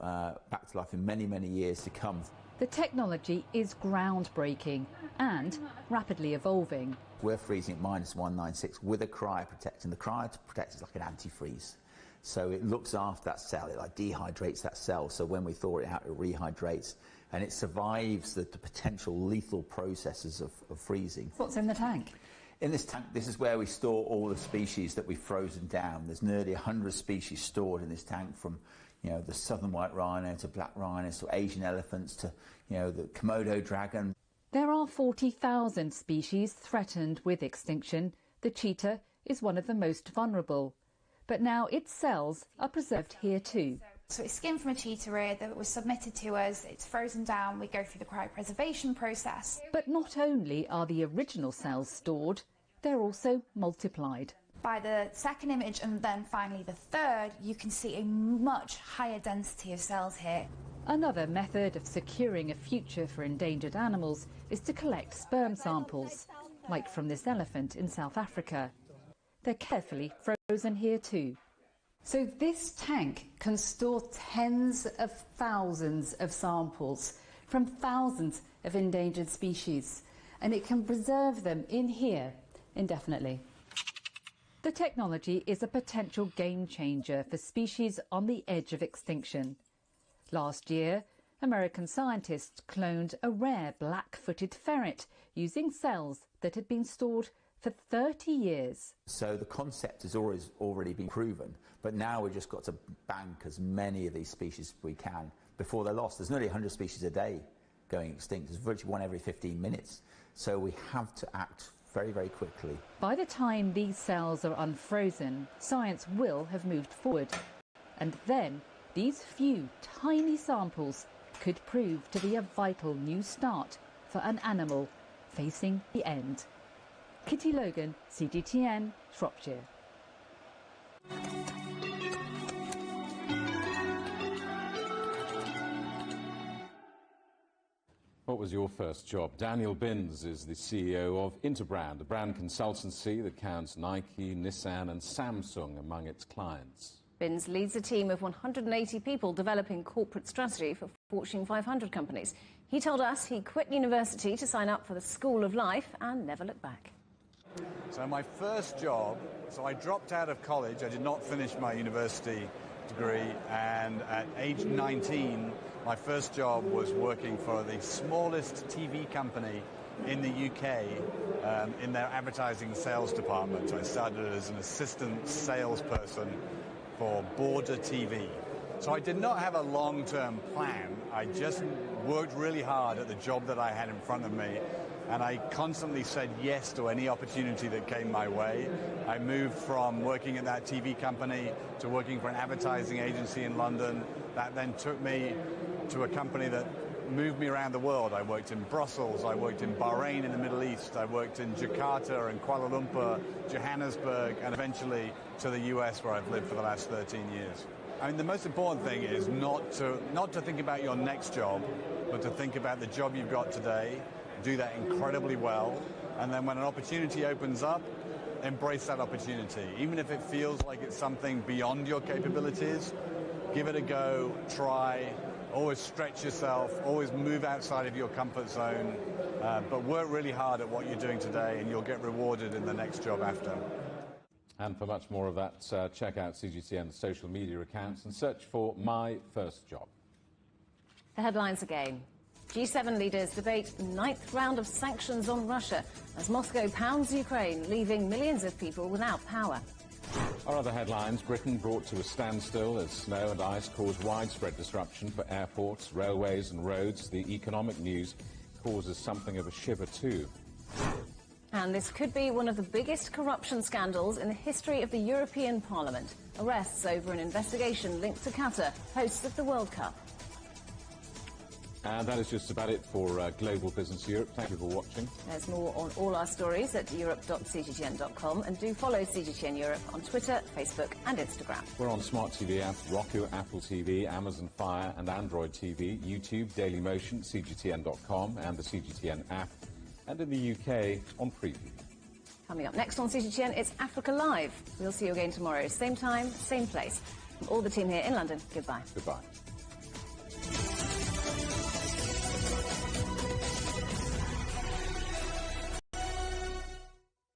back to life in many, many years to come. The technology is groundbreaking and rapidly evolving. We're freezing at -196 with a cryoprotect, and the cryoprotect is like an antifreeze. So it looks after that cell, it like dehydrates that cell, so when we thaw it out it rehydrates, and it survives the potential lethal processes of freezing. What's in the tank? In this tank, this is where we store all the species that we've frozen down. There's nearly 100 species stored in this tank, from the southern white rhino to black rhinos to Asian elephants to the Komodo dragon. There are 40,000 species threatened with extinction. The cheetah is one of the most vulnerable. But now its cells are preserved here too. So it's skin from a cheetah ear that was submitted to us, it's frozen down, we go through the cryopreservation process. But not only are the original cells stored, they're also multiplied. By the second image and then finally the third, you can see a much higher density of cells here. Another method of securing a future for endangered animals is to collect sperm samples, like from this elephant in South Africa. They're carefully frozen here too. So this tank can store tens of thousands of samples. from thousands of endangered species, and it can preserve them in here indefinitely. The technology is a potential game changer for species on the edge of extinction. Last year, American scientists cloned a rare black-footed ferret using cells that had been stored for 30 years. So the concept has already been proven, but now we've just got to bank as many of these species as we can before they're lost. There's nearly 100 species a day going extinct. There's virtually one every 15 minutes. So we have to act very, very quickly. By the time these cells are unfrozen, science will have moved forward. And then these few tiny samples could prove to be a vital new start for an animal facing the end. Kitty Logan, CGTN, Shropshire. What was your first job? Daniel Binns is the CEO of Interbrand, a brand consultancy that counts Nike, Nissan and Samsung among its clients. Binns leads a team of 180 people developing corporate strategy for Fortune 500 companies. He told us he quit university to sign up for the School of Life and never looked back. So my first job, I dropped out of college. I did not finish my university degree, and at age 19, my first job was working for the smallest TV company in the UK in their advertising sales department. I started as an assistant salesperson for Border TV. So I did not have a long-term plan. I just worked really hard at the job that I had in front of me, and I constantly said yes to any opportunity that came my way. I moved from working at that TV company to working for an advertising agency in London. That then took me to a company that moved me around the world. I worked in Brussels, I worked in Bahrain in the Middle East, I worked in Jakarta and Kuala Lumpur, Johannesburg, and eventually to the US, where I've lived for the last 13 years. I mean, the most important thing is not to think about your next job, but to think about the job you've got today, do that incredibly well, and then when an opportunity opens up, embrace that opportunity. Even if it feels like it's something beyond your capabilities, give it a go, try, always stretch yourself, always move outside of your comfort zone, but work really hard at what you're doing today, and you'll get rewarded in the next job after. And for much more of that, check out CGTN's social media accounts and search for My First Job. The headlines again. G7 leaders debate 9th round of sanctions on Russia as Moscow pounds Ukraine, leaving millions of people without power. Our other headlines: Britain brought to a standstill as snow and ice cause widespread disruption for airports, railways and roads. The economic news causes something of a shiver too. And this could be one of the biggest corruption scandals in the history of the European Parliament. Arrests over an investigation linked to Qatar, hosts of the World Cup. And that is just about it for Global Business Europe. Thank you for watching. There's more on all our stories at europe.cgtn.com, and do follow CGTN Europe on Twitter, Facebook and Instagram. We're on Smart TV app, Roku, Apple TV, Amazon Fire and Android TV, YouTube, Dailymotion, CGTN.com and the CGTN app, and in the UK on Preview. Coming up next on CGTN, it's Africa Live. We'll see you again tomorrow, same time, same place. From all the team here in London, goodbye. Goodbye.